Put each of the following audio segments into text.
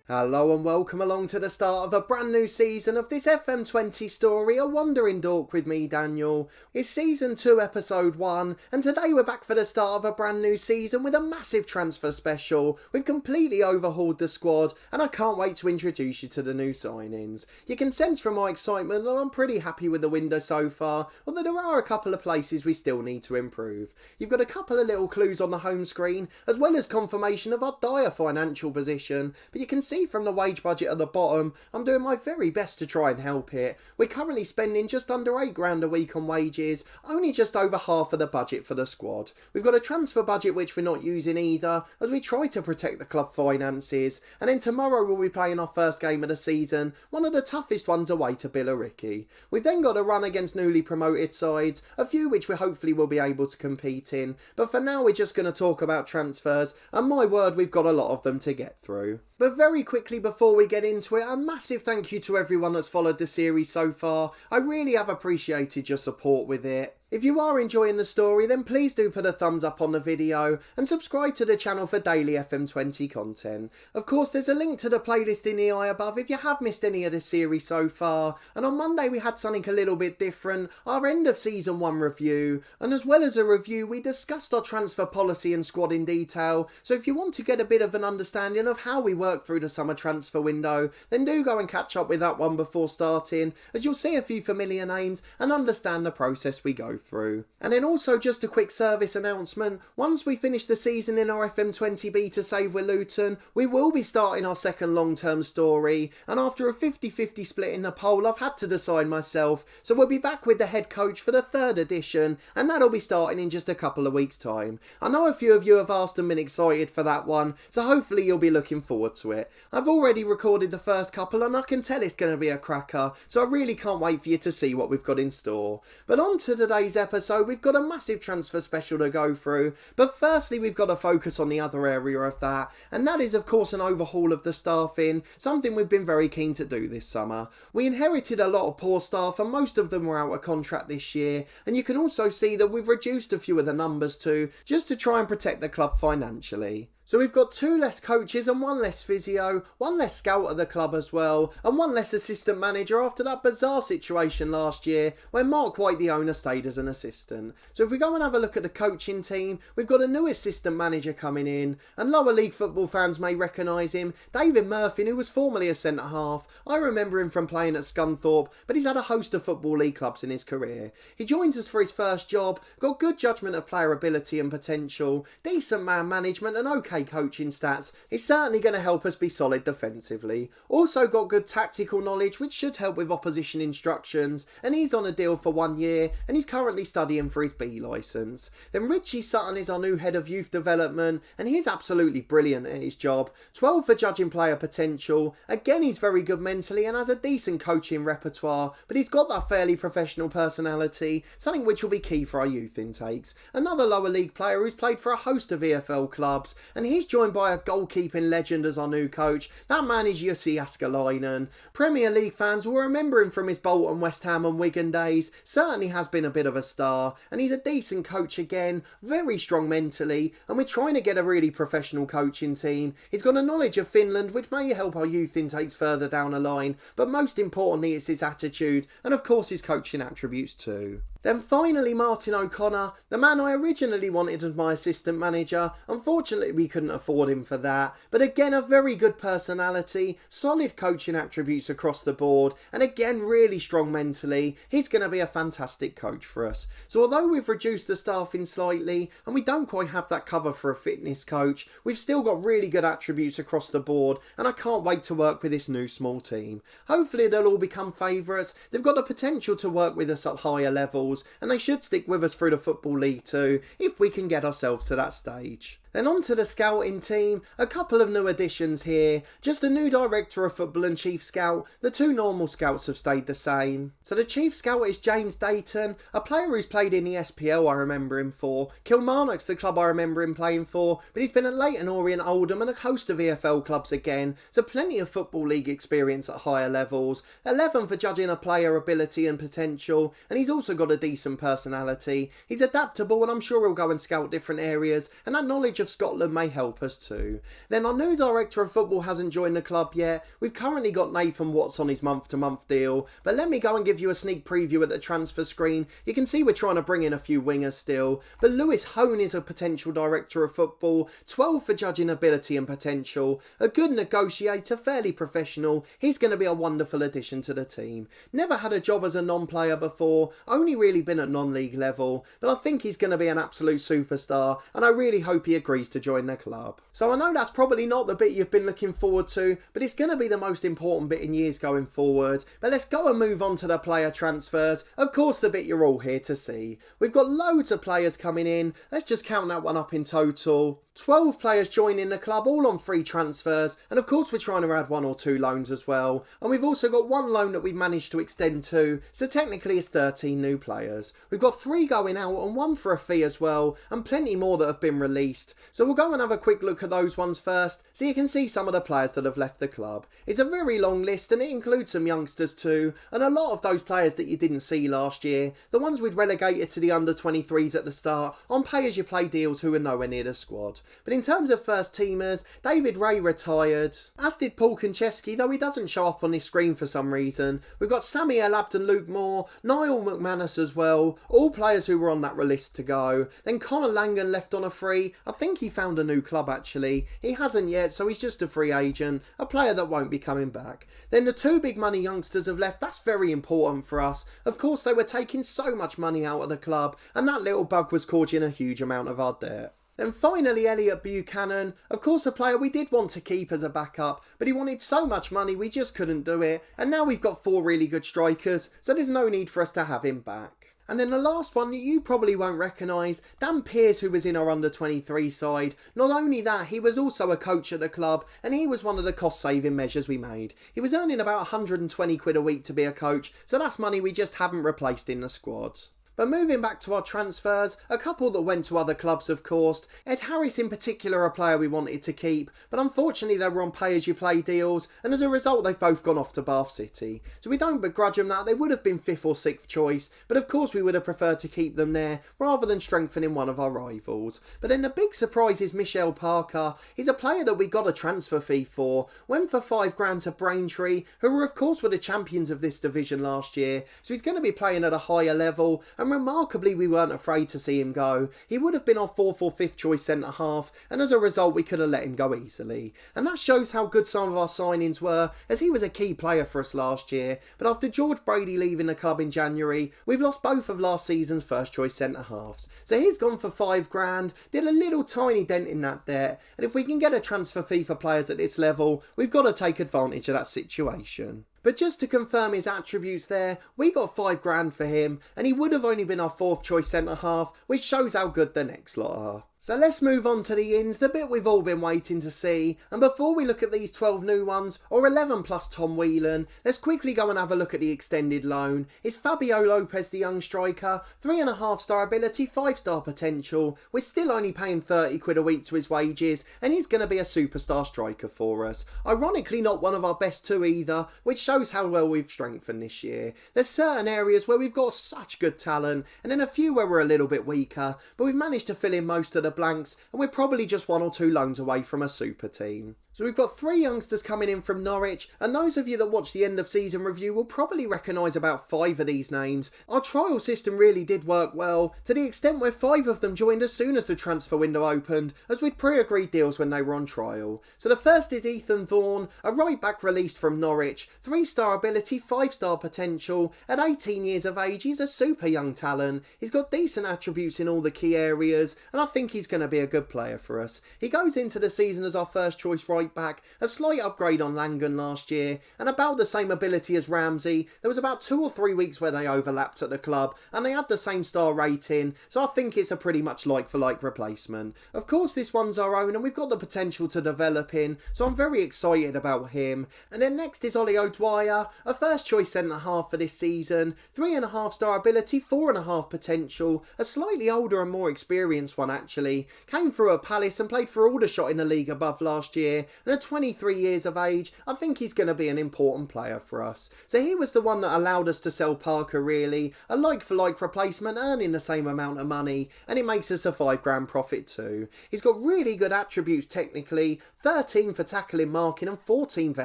Hello and welcome along to the start of a brand new season of this FM20 story, A Wandering Dork with me, Daniel. It's Season 2, Episode 1, and today we're back for the start of a brand new season with a massive transfer special. We've completely overhauled the squad, and I can't wait to introduce you to the new signings. You can sense from my excitement that I'm pretty happy with the window so far, although there are a couple of places we still need to improve. You've got a couple of little clues on the home screen, as well as confirmation of our dire financial position, but you can see from the wage budget at the bottom, I'm doing my very best to try and help it. We're currently spending just under £8,000 a week on wages, only just over half of the budget for the squad. We've got a transfer budget which we're not using either, as we try to protect the club finances, and then tomorrow we'll be playing our first game of the season, one of the toughest ones away to Billericay. We've then got a run against newly promoted sides, a few which we hopefully will be able to compete in, but for now we're just going to talk about transfers, and my word, we've got a lot of them to get through. But very quickly before we get into it, a massive thank you to everyone that's followed the series so far. I really have appreciated your support with it. If you are enjoying the story, then please do put a thumbs up on the video and subscribe to the channel for daily FM20 content. Of course, there's a link to the playlist in the eye above if you have missed any of the series so far. And on Monday we had something a little bit different, our end of Season 1 review. And as well as a review, we discussed our transfer policy and squad in detail. So if you want to get a bit of an understanding of how we work through the summer transfer window, then do go and catch up with that one before starting, as you'll see a few familiar names and understand the process we go through. And then also just a quick service announcement, once we finish the season in our FM20 beta save with Luton, we will be starting our second long-term story, and after a 50-50 split in the poll I've had to decide myself, so we'll be back with the head coach for the third edition, and that'll be starting in just a couple of weeks time. I know a few of you have asked and been excited for that one, so hopefully you'll be looking forward to it. I've already recorded the first couple and I can tell it's going to be a cracker, so I really can't wait for you to see what we've got in store. But on to today's episode, we've got a massive transfer special to go through, but firstly we've got to focus on the other area of that, and that is of course an overhaul of the staffing, something we've been very keen to do this summer. We inherited a lot of poor staff and most of them were out of contract this year, and you can also see that we've reduced a few of the numbers too, just to try and protect the club financially. So we've got 2 less coaches and 1 less physio, 1 less scout at the club as well, and 1 less assistant manager after that bizarre situation last year where Mark White, the owner, stayed as an assistant. So if we go and have a look at the coaching team, we've got a new assistant manager coming in, and lower league football fans may recognise him, David Murphy, who was formerly a centre half. I remember him from playing at Scunthorpe, but he's had a host of football league clubs in his career. He joins us for his first job, got good judgment of player ability and potential, decent man management and okay coaching stats. It's certainly going to help us be solid defensively. Also got good tactical knowledge which should help with opposition instructions, and he's on a deal for 1 year and he's currently studying for his B licence. Then Richie Sutton is our new head of youth development and he's absolutely brilliant at his job. 12 for judging player potential. Again, he's very good mentally and has a decent coaching repertoire, but he's got that fairly professional personality, something which will be key for our youth intakes. Another lower league player who's played for a host of EFL clubs, and he's joined by a goalkeeping legend as our new coach. That man is Jussi Askalainen. Premier League fans will remember him from his Bolton, West Ham and Wigan days. Certainly has been a bit of a star, and he's a decent coach again, very strong mentally, and we're trying to get a really professional coaching team. He's got a knowledge of Finland which may help our youth intakes further down the line, but most importantly it's his attitude and of course his coaching attributes too. Then finally Martin O'Connor, the man I originally wanted as my assistant manager. Unfortunately we couldn't afford him for that, but again a very good personality, solid coaching attributes across the board, and again really strong mentally. He's going to be a fantastic coach for us. So although we've reduced the staffing slightly and we don't quite have that cover for a fitness coach, we've still got really good attributes across the board, and I can't wait to work with this new small team. Hopefully they'll all become favourites. They've got the potential to work with us at higher levels, and they should stick with us through the Football League too, if we can get ourselves to that stage. Then on to the scouting team, a couple of new additions here, just a new director of football and chief scout. The 2 normal scouts have stayed the same. So the chief scout is James Dayton, a player who's played in the SPL I remember him for. Kilmarnock's the club I remember him playing for, but he's been at Leyton Orient, Oldham and a host of EFL clubs again, so plenty of Football League experience at higher levels. 11 for judging a player ability and potential, and he's also got a decent personality. He's adaptable and I'm sure he'll go and scout different areas, and that knowledge of of Scotland may help us too. Then our new director of football hasn't joined the club yet. We've currently got Nathan Watts on his month-to-month deal, but let me go and give you a sneak preview at the transfer screen. You can see we're trying to bring in a few wingers still, but Lewis Hone is a potential director of football, 12 for judging ability and potential, a good negotiator, fairly professional. He's going to be a wonderful addition to the team. Never had a job as a non-player before, only really been at non-league level, but I think he's going to be an absolute superstar, and I really hope he agrees to join the club. So I know that's probably not the bit you've been looking forward to, but it's going to be the most important bit in years going forward. But let's go and move on to the player transfers. Of course, the bit you're all here to see. We've got loads of players coming in. Let's just count that one up in total. 12 players joining the club, all on free transfers, and of course we're trying to add 1 or 2 loans as well, and we've also got 1 loan that we've managed to extend to, so technically it's 13 new players. We've got 3 going out and 1 for a fee as well, and plenty more that have been released, so we'll go and have a quick look at those ones first, so you can see some of the players that have left the club. It's a very long list, and it includes some youngsters too, and a lot of those players that you didn't see last year, the ones we'd relegated to the under-23s at the start, on pay-as-you-play deals who were nowhere near the squad. But in terms of first teamers, David Ray retired, as did Paul Konchesky, though he doesn't show up on his screen for some reason. We've got Sammy Elabden, Luke Moore, Niall McManus as well, all players who were on that list to go. Then Conor Langan left on a free. I think he found a new club actually. He hasn't yet, so he's just a free agent, a player that won't be coming back. Then the 2 big money youngsters have left. That's very important for us. Of course, they were taking so much money out of the club, and that little bug was causing a huge amount of our debt. Then finally Elliot Buchanan, of course a player we did want to keep as a backup, but he wanted so much money we just couldn't do it, and now we've got 4 really good strikers, so there's no need for us to have him back. And then the last one that you probably won't recognise, Dan Pearce, who was in our under-23 side. Not only that, he was also a coach at the club, and he was one of the cost-saving measures we made. He was earning about 120 quid a week to be a coach, so that's money we just haven't replaced in the squad. But moving back to our transfers, a couple that went to other clubs of course. Ed Harris in particular, a player we wanted to keep, but unfortunately they were on pay-as-you-play deals, and as a result they've both gone off to Bath City. So we don't begrudge them that. They would have been 5th or 6th choice, but of course we would have preferred to keep them there rather than strengthening one of our rivals. But then the big surprise is Michelle Parker. He's a player that we got a transfer fee for, went for £5,000 to Braintree, who were of course the champions of this division last year, so he's going to be playing at a higher level, and remarkably we weren't afraid to see him go. He would have been our 4th or 5th choice centre half, and as a result we could have let him go easily. And that shows how good some of our signings were, as he was a key player for us last year. But after George Brady leaving the club in January, we've lost both of last season's first choice centre halves. So he's gone for £5,000, did a little tiny dent in that debt, and if we can get a transfer fee for players at this level, we've got to take advantage of that situation. But just to confirm his attributes there, we got £5,000 for him, and he would have only been our 4th choice centre half, which shows how good the next lot are. So let's move on to the ins, the bit we've all been waiting to see. And before we look at these 12 new ones, or 11 plus Tom Whelan, let's quickly go and have a look at the extended loan. It's Fabio Lopez, the young striker, 3.5 star ability, 5 star potential. We're still only paying 30 quid a week to his wages, and he's going to be a superstar striker for us. Ironically not one of our best 2 either, which shows how well we've strengthened this year. There's certain areas where we've got such good talent, and then a few where we're a little bit weaker, but we've managed to fill in most of the blanks, and we're probably just 1 or 2 loans away from a super team. So we've got 3 youngsters coming in from Norwich, and those of you that watch the end of season review will probably recognise about 5 of these names. Our trial system really did work well, to the extent where 5 of them joined as soon as the transfer window opened, as we'd pre-agreed deals when they were on trial. So the first is Ethan Vaughan, a right back released from Norwich, 3 star ability, 5 star potential. At 18 years of age, he's a super young talent. He's got decent attributes in all the key areas, and I think he's going to be a good player for us. He goes into the season as our first choice right back, a slight upgrade on Langan last year, and about the same ability as Ramsey. There was about 2 or 3 weeks where they overlapped at the club, and they had the same star rating, so I think it's a pretty much like for like replacement. Of course this one's our own, and we've got the potential to develop in, so I'm very excited about him. And then next is Ollie O'Dwyer, a first choice centre half for this season, 3.5 star ability, 4.5 potential, a slightly older and more experienced one actually, really. Came through at Palace and played for Aldershot in the league above last year, and at 23 years of age, I think he's going to be an important player for us. So he was the one that allowed us to sell Parker really, a like-for-like replacement earning the same amount of money, and it makes us a £5 profit too. He's got really good attributes technically, 13 for tackling, marking and 14 for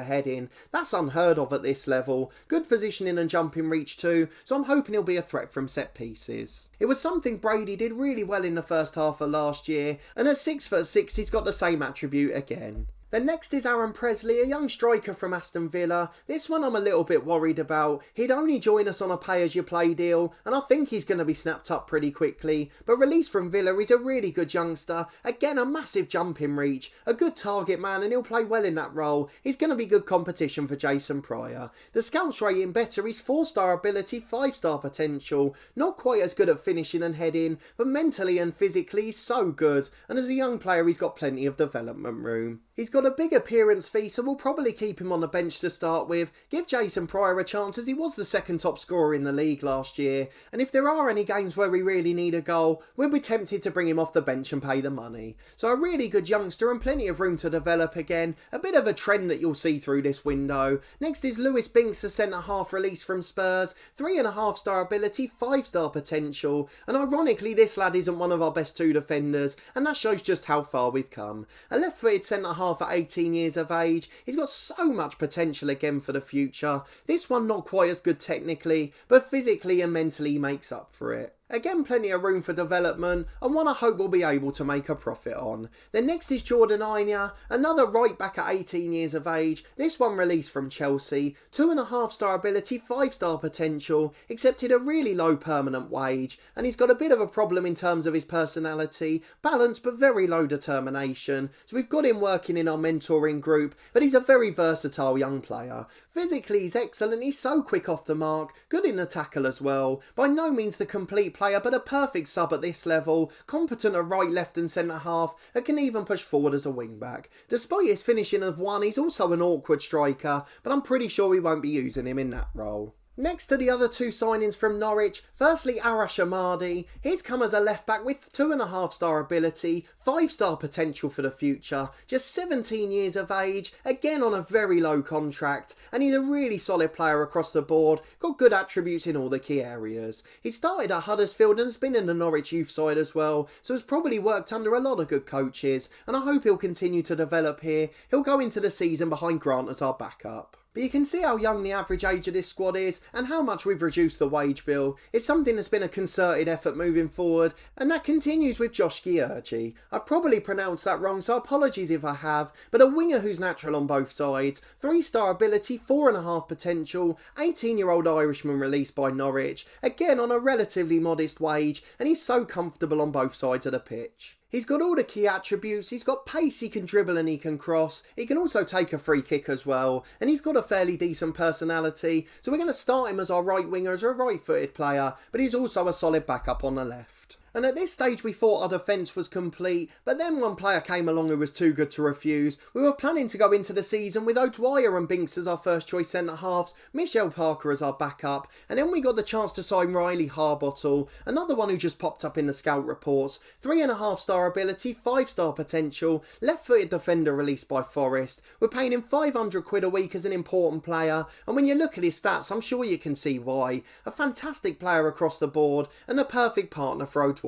heading. That's unheard of at this level. Good positioning and jumping reach too, so I'm hoping he'll be a threat from set pieces. It was something Brady did really well in the first half of last year, and at 6'6" he's got the same attribute again. Then next is Aaron Presley, a young striker from Aston Villa. This one I'm a little bit worried about. He'd only join us on a pay-as-you-play deal, and I think he's going to be snapped up pretty quickly. But released from Villa, he's a really good youngster. Again, a massive jumping reach, a good target man, and he'll play well in that role. He's going to be good competition for Jason Pryor. The scouts rating better, he's 4-star ability, 5-star potential. Not quite as good at finishing and heading, but mentally and physically he's so good. And as a young player, he's got plenty of development room. He's got a big appearance fee, so we'll probably keep him on the bench to start with. Give Jason Pryor a chance as he was the second top scorer in the league last year. And if there are any games where we really need a goal, we'll be tempted to bring him off the bench and pay the money. So a really good youngster and plenty of room to develop again. A bit of a trend that you'll see through this window. Next is Lewis Binks, the centre-half release from Spurs. 3.5-star ability, 5-star potential. And ironically, this lad isn't one of our best two defenders, and that shows just how far we've come. A left-footed centre-half at 18 years of age. He's got so much potential again for the future. This one not quite as good technically, but physically and mentally makes up for it. Again, plenty of room for development, and one I hope we'll be able to make a profit on. Then next is Jourdan Anya, another right back at 18 years of age. This one released from Chelsea. 2.5-star ability, 5-star potential, accepted a really low permanent wage, and he's got a bit of a problem in terms of his personality, balance but very low determination. So we've got him working in our mentoring group, but he's a very versatile young player. Physically he's excellent, he's so quick off the mark, good in the tackle as well. By no means the complete player, but a perfect sub at this level, competent at right, left and centre half, and can even push forward as a wing back. Despite his finishing of 1, he's also an awkward striker, but I'm pretty sure we won't be using him in that role. Next to the other two signings from Norwich, firstly Ahmadi. He's come as a left back with 2.5-star ability, 5-star potential for the future, just 17 years of age, again on a very low contract, and he's a really solid player across the board, got good attributes in all the key areas. He started at Huddersfield and has been in the Norwich youth side as well, so has probably worked under a lot of good coaches, and I hope he'll continue to develop here. He'll go into the season behind Grant as our backup. But you can see how young the average age of this squad is and how much we've reduced the wage bill. It's something that's been a concerted effort moving forward, and that continues with Josh Giergi. I've probably pronounced that wrong, so apologies if I have, but a winger who's natural on both sides. 3-star ability, 4.5 potential, 18-year-old Irishman released by Norwich, again on a relatively modest wage, and he's so comfortable on both sides of the pitch. He's got all the key attributes, he's got pace, he can dribble and he can cross, he can also take a free kick as well, and he's got a fairly decent personality, so we're going to start him as our right winger, as a right-footed player, but he's also a solid backup on the left. And at this stage we thought our defence was complete, but then one player came along who was too good to refuse. We were planning to go into the season with O'Dwyer and Binks as our first choice centre-halves, Michelle Parker as our backup, and then we got the chance to sign Riley Harbottle, another one who just popped up in the scout reports. 3.5-star ability, 5-star potential, left-footed defender released by Forest. We're paying him £500 a week as an important player, and when you look at his stats I'm sure you can see why. A fantastic player across the board, and a perfect partner for O'Dwyer.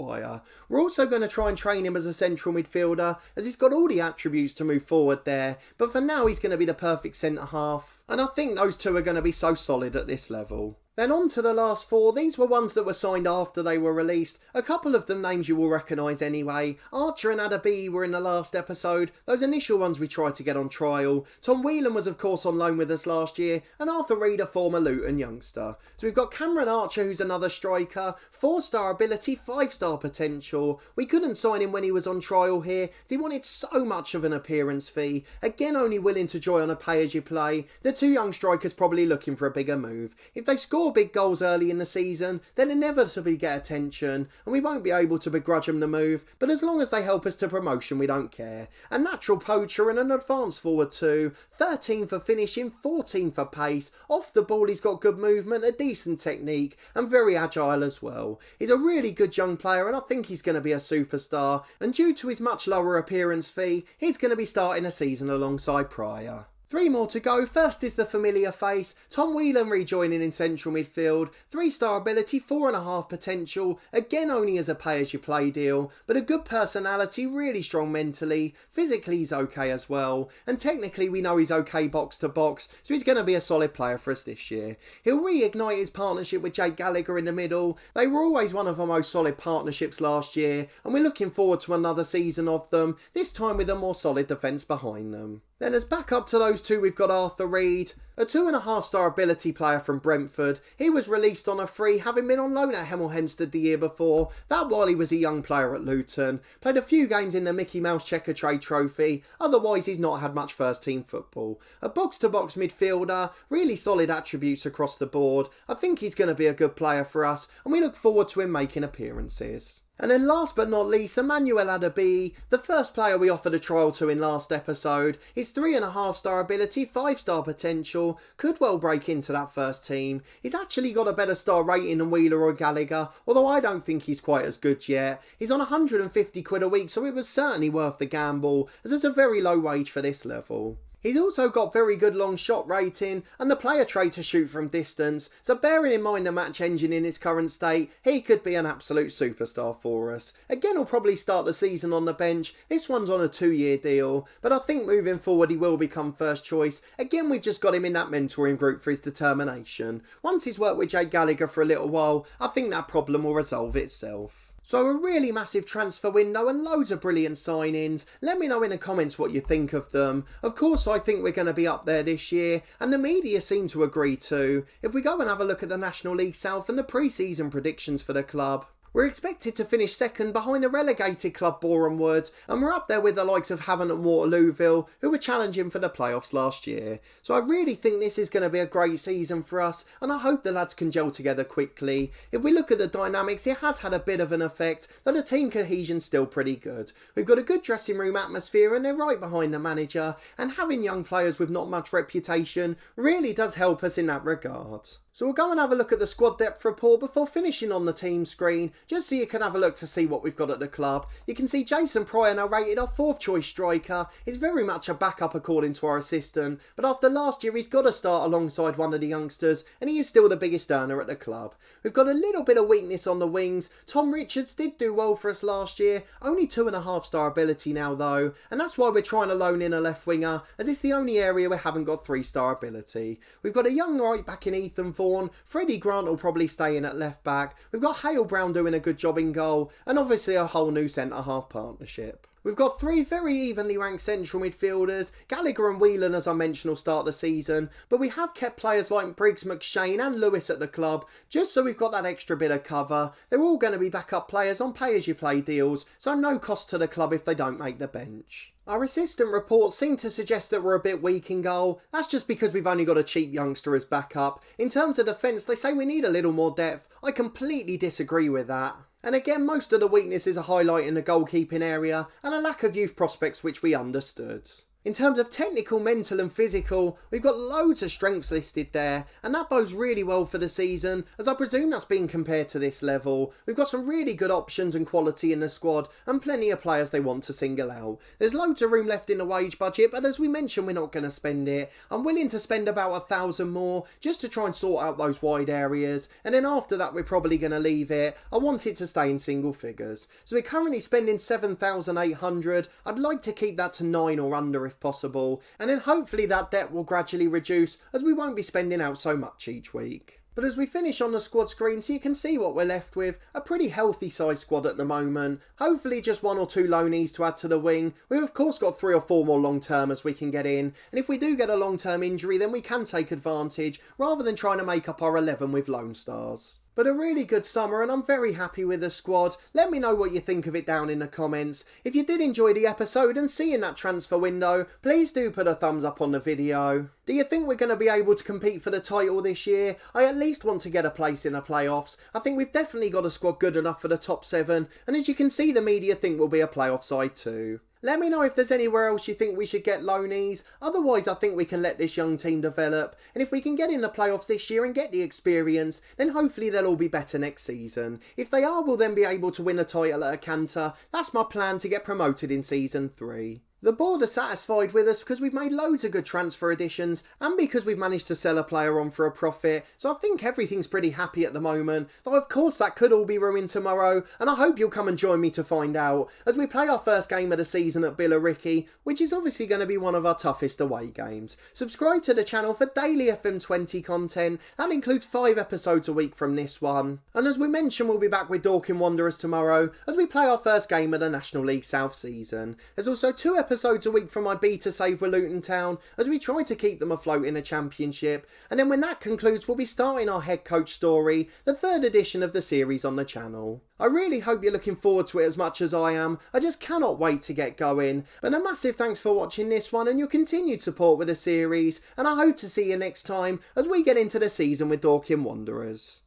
We're also going to try and train him as a central midfielder, as he's got all the attributes to move forward there, but for now he's going to be the perfect centre half, and I think those two are going to be so solid at this level. Then on to the last 4. These were ones that were signed after they were released. A couple of them names you will recognise anyway. Archer and Ahmadi were in the last episode. Those initial ones we tried to get on trial. Tom Whelan was of course on loan with us last year, and Arthur Reed, a former Luton youngster. So we've got Cameron Archer, who's another striker. 4-star ability, 5-star potential. We couldn't sign him when he was on trial here, as he wanted so much of an appearance fee. Again only willing to join on a pay-as-you-play. The two young strikers probably looking for a bigger move. If they score score big goals early in the season, they'll inevitably get attention, and we won't be able to begrudge them the move, but as long as they help us to promotion, we don't care. A natural poacher and an advanced forward too, 13 for finishing, 14 for pace, off the ball he's got good movement, a decent technique, and very agile as well. He's a really good young player, and I think he's going to be a superstar, and due to his much lower appearance fee, he's going to be starting a season alongside Pryor. 3 more to go. First is the familiar face, Tom Whelan rejoining in central midfield. 3-star ability, 4.5 potential, again only as a pay-as-you-play deal, but a good personality, really strong mentally, physically he's okay as well, and technically we know he's okay box to box, so he's going to be a solid player for us this year. He'll reignite his partnership with Jake Gallagher in the middle. They were always one of our most solid partnerships last year, and we're looking forward to another season of them, this time with a more solid defence behind them. Then as backup to those two, we've got Arthur Reed, a 2.5-star ability player from Brentford. He was released on a free, having been on loan at Hemel Hempstead the year before, that while he was a young player at Luton. Played a few games in the Mickey Mouse Checker Trade Trophy, otherwise he's not had much first-team football. A box-to-box midfielder, really solid attributes across the board. I think he's going to be a good player for us, and we look forward to him making appearances. And then last but not least, Emmanuel Adebayi, the first player we offered a trial to in last episode. His 3.5-star ability, 5-star potential, could well break into that first team. He's actually got a better star rating than Wheeler or Gallagher, although I don't think he's quite as good yet. He's on 150 quid a week, so it was certainly worth the gamble, as it's a very low wage for this level. He's also got very good long shot rating and the player trait to shoot from distance, so bearing in mind the match engine in its current state, he could be an absolute superstar for us. Again, he'll probably start the season on the bench. This one's on a 2-year deal, but I think moving forward he will become first choice. Again, we've just got him in that mentoring group for his determination. Once he's worked with Jake Gallagher for a little while, I think that problem will resolve itself. So a really massive transfer window and loads of brilliant signings. Let me know in the comments what you think of them. Of course I think we're going to be up there this year, and the media seem to agree too. If we go and have a look at the National League South and the pre-season predictions for the club, we're expected to finish second behind the relegated club Boreham Wood, and we're up there with the likes of Havant and Waterlooville, who were challenging for the playoffs last year. So I really think this is going to be a great season for us, and I hope the lads can gel together quickly. If we look at the dynamics, it has had a bit of an effect, but the team cohesion's still pretty good. We've got a good dressing room atmosphere, and they're right behind the manager, and having young players with not much reputation really does help us in that regard. So we'll go and have a look at the squad depth report before finishing on the team screen, just so you can have a look to see what we've got at the club. You can see Jason Pryor, now rated our 4th choice striker, is very much a backup according to our assistant, but after last year he's got to start alongside one of the youngsters, and he is still the biggest earner at the club. We've got a little bit of weakness on the wings. Tom Richards did do well for us last year, only 2.5-star ability now though, and that's why we're trying to loan in a left winger, as it's the only area we haven't got 3-star ability. We've got a young right back in Ethan Vaughan. Freddie Grant will probably stay in at left back. We've got Hale Brown doing a good job in goal, and obviously a whole new centre-half partnership. We've got 3 very evenly ranked central midfielders. Gallagher and Whelan, as I mentioned, will start the season, but we have kept players like Briggs, McShane and Lewis at the club, just so we've got that extra bit of cover. They're all going to be backup players on pay-as-you-play deals, so no cost to the club if they don't make the bench. Our assistant reports seem to suggest that we're a bit weak in goal. That's just because we've only got a cheap youngster as backup. In terms of defence, they say we need a little more depth. I completely disagree with that. And again, most of the weaknesses are highlighted in the goalkeeping area and a lack of youth prospects, which we understood. In terms of technical, mental and physical, we've got loads of strengths listed there, and that bodes really well for the season, as I presume that's being compared to this level. We've got some really good options and quality in the squad, and plenty of players they want to single out. There's loads of room left in the wage budget, but as we mentioned, we're not going to spend it. I'm willing to spend about 1,000 more, just to try and sort out those wide areas, and then after that we're probably going to leave it. I want it to stay in single figures. So we're currently spending 7,800, I'd like to keep that to 9 or under if possible, and then hopefully that debt will gradually reduce as we won't be spending out so much each week. But as we finish on the squad screen, so you can see what we're left with, a pretty healthy sized squad at the moment. Hopefully just 1 or 2 loanees to add to the wing. We've of course got 3 or 4 more long termers we can get in, and if we do get a long term injury then we can take advantage rather than trying to make up our 11 with lone stars. But a really good summer, and I'm very happy with the squad. Let me know what you think of it down in the comments. If you did enjoy the episode and seeing that transfer window, please do put a thumbs up on the video. Do you think we're going to be able to compete for the title this year? I at least want to get a place in the playoffs. I think we've definitely got a squad good enough for the top 7, and as you can see, the media think we'll be a playoff side too. Let me know if there's anywhere else you think we should get loanees. Otherwise, I think we can let this young team develop. And if we can get in the playoffs this year and get the experience, then hopefully they'll all be better next season. If they are, we'll then be able to win a title at a canter. That's my plan to get promoted in Season 3. The board are satisfied with us because we've made loads of good transfer additions and because we've managed to sell a player on for a profit, so I think everything's pretty happy at the moment, though of course that could all be ruined tomorrow, and I hope you'll come and join me to find out as we play our first game of the season at Billericay, which is obviously going to be one of our toughest away games. Subscribe to the channel for daily FM20 content, that includes 5 episodes a week from this one, and as we mentioned, we'll be back with Dorking Wanderers tomorrow as we play our first game of the National League South season. There's also 2 episodes a week from my beta save with Luton Town as we try to keep them afloat in a championship, and then when that concludes we'll be starting our head coach story, the 3rd edition of the series on the channel. I really hope you're looking forward to it as much as I am. I just cannot wait to get going. But a massive thanks for watching this one and your continued support with the series, and I hope to see you next time as we get into the season with Dorking Wanderers.